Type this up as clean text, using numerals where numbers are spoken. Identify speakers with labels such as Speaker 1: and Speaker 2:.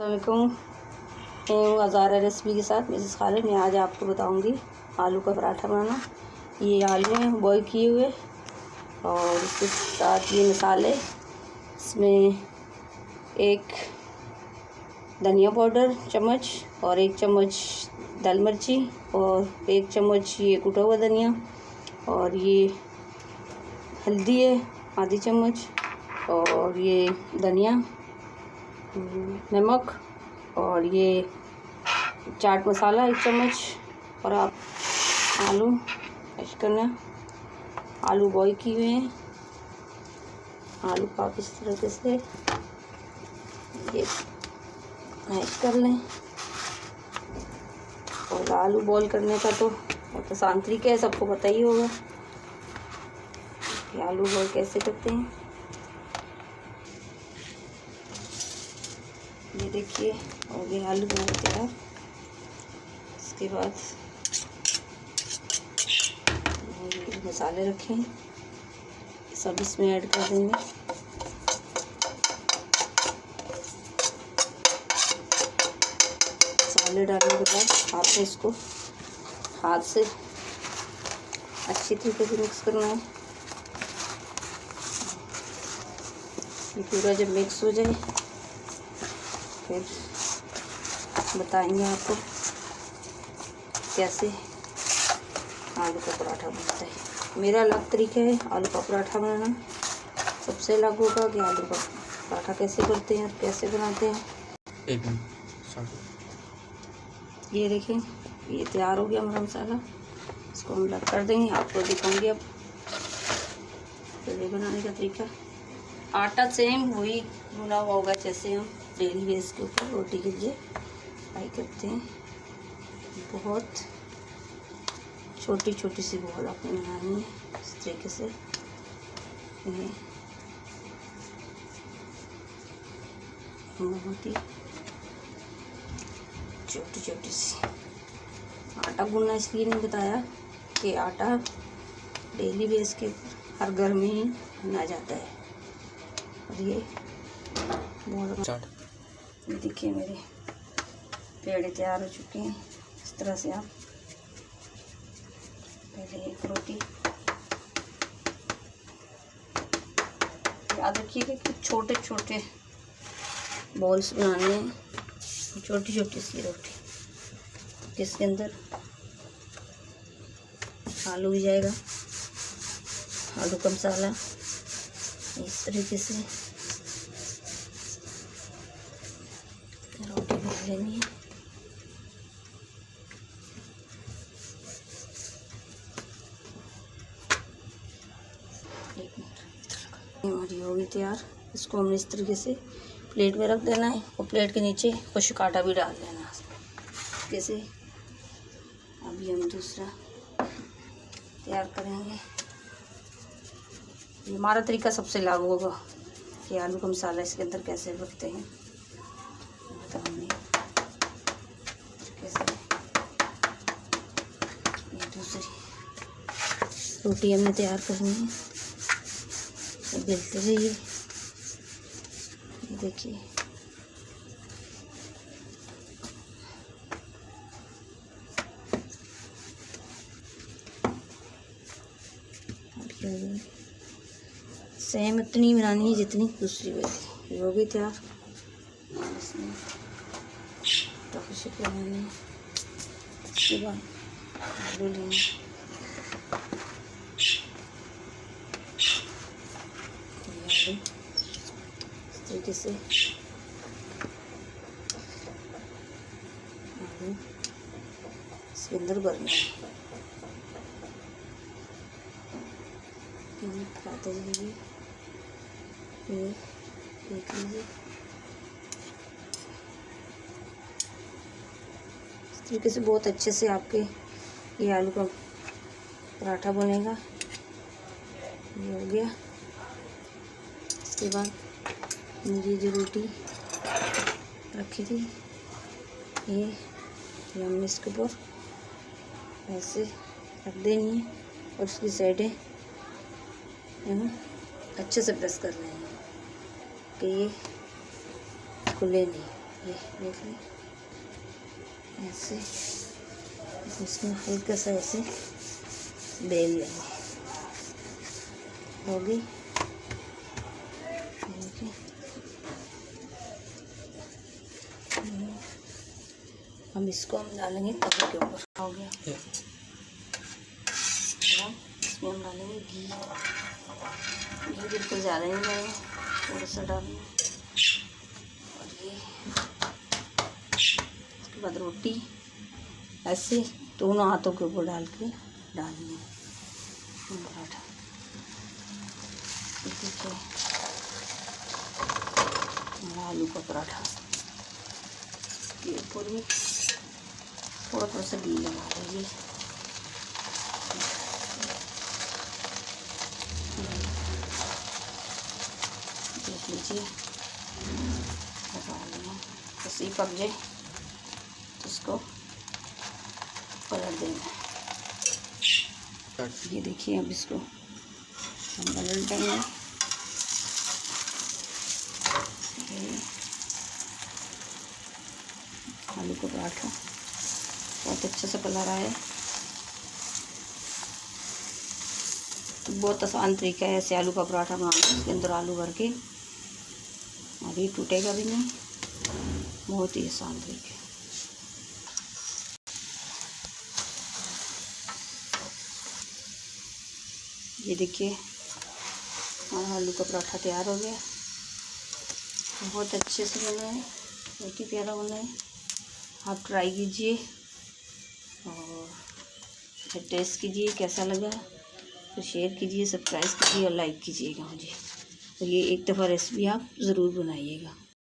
Speaker 1: अस्सलामुअलैकुम। मैं हूँ अज़ारा रेसिपी के साथ मिसेस खालिद। मैं आज आपको बताऊंगी आलू का पराठा बनाना। ये आलू हैं बॉयल किए हुए और इसके साथ ये मसाले, इसमें एक धनिया पाउडर चम्मच और एक चम्मच दाल मिर्ची और एक चम्मच ये कुटा हुआ धनिया और ये हल्दी है आधी चम्मच और ये धनिया, नमक और ये चाट मसाला एक चम्मच। और आप आलू मैश करना। आलू बॉईल किए हुए हैं। आलू को आप इस तरीके से ये मैश कर लें। और आलू बॉईल करने का तो बहुत आसान तरीका है, सबको पता ही होगा कि आलू बॉईल कैसे करते हैं। ये देखिए हो गए आलू हमारे तैयार। इसके बाद मसाले रखे हैं, सब इसमें ऐड कर देंगे। मसाले डालने के बाद आपको इसको हाथ से अच्छी तरीके से मिक्स करना है। ये पूरा जब मिक्स हो जाए फिर बताएंगे आपको कैसे आलू का पराठा बनता है। मेरा अलग तरीका है आलू का पराठा बनाना। सबसे अलग होगा कि आलू का पराठा कैसे करते हैं और कैसे बनाते हैं।
Speaker 2: एक मिनट।
Speaker 1: ये देखें, ये तैयार हो गया हमारा मसाला। इसको हम अलग कर देंगे, आपको दिखाऊंगी अब पहले बनाने का तरीका। आटा सेम वही भुना हुआ होगा जैसे हम डेली बेस के ऊपर रोटी के लिए फ्राई करते हैं। बहुत छोटी छोटी सी बॉल आपने बनानी है इस तरीके से। बहुत ही छोटी छोटी सी। आटा गूंदना इसलिए नहीं बताया कि आटा डेली बेस के हर घर में ही बना जाता है। और ये देखिए मेरे पेड़े तैयार हो चुके हैं। इस तरह से आप पहले एक रोटी याद रखिएगा कि छोटे छोटे बॉल्स बनाने हैं, छोटी छोटी सी रोटी जिसके अंदर आलू भी जाएगा, आलू का मसाला। इस तरीके से रोटी बेल लेनी है। हमारी होगी तैयार। इसको हमने इस तरीके से प्लेट में रख देना है और प्लेट के नीचे कुछ काटा भी डाल देना है जैसे। अभी हम दूसरा तैयार करेंगे। ये हमारा तरीका सबसे लागू होगा कि आलू का मसाला इसके अंदर कैसे भरते हैं। तो हमने कैसे ये दूसरी रोटी हमने तैयार करनी है। बेलते रहिए। ये देखिए सेम इतनी बनानी है जितनी दूसरी बेली। ये हो गई तैयार। इसमें टॉफी बनानी है। इसके बाद आलू लेंगे। इस तरीके से आलू इसके अंदर भरना है। खाते जाइए। ये देख लीजिए इस तरीके से बहुत अच्छे से आपके ये आलू का पराठा बनेगा। ये हो गया। इसके बाद मेरी जो रोटी रखी थी ये हमने इसके ऊपर ऐसे रख देनी है और उसकी साइडें अच्छे से प्रेस कर लेंगे कि ये खुले नहीं। ये देख लें ऐसे, इसमें हल्का सा ऐसे बेल लेंगे, हो गई। हम इसको हम डालेंगे तवे के ऊपर। हो गया, इसमें हम डालेंगे घी। घी बिल्कुल ज़्यादा नहीं डालेंगे, थोड़ा सा डालेंगे। और ये उसके बाद रोटी ऐसे दोनों हाथों के ऊपर डाल के डालेंगे पराठा। देखिए हमारा आलू का पराठा, ये ऊपर भी थोड़ा थोड़ा सा घी लगा लीजिए। देख लीजिए लगा लिया, बस ये पक जाए तो इसको पलट देना। ये देखिए अब इसको हम पलट देंगे। आलू का पराठा बहुत अच्छा सा कलर आया है। बहुत आसान तरीका है ऐसे आलू का पराठा बनाना। इसके अंदर आलू भर के, और ये टूटेगा भी नहीं, बहुत ही आसान तरीका है। ये देखिए हमारा आलू का पराठा तैयार हो गया। बहुत अच्छे से बना है, बहुत ही प्यारा बना है। आप ट्राई कीजिए और फिर टेस्ट कीजिए कैसा लगा, फिर शेयर कीजिए, सब्सक्राइब कीजिए और लाइक कीजिएगा मुझे। तो ये एक दफ़ा रेसिपी आप ज़रूर बनाइएगा।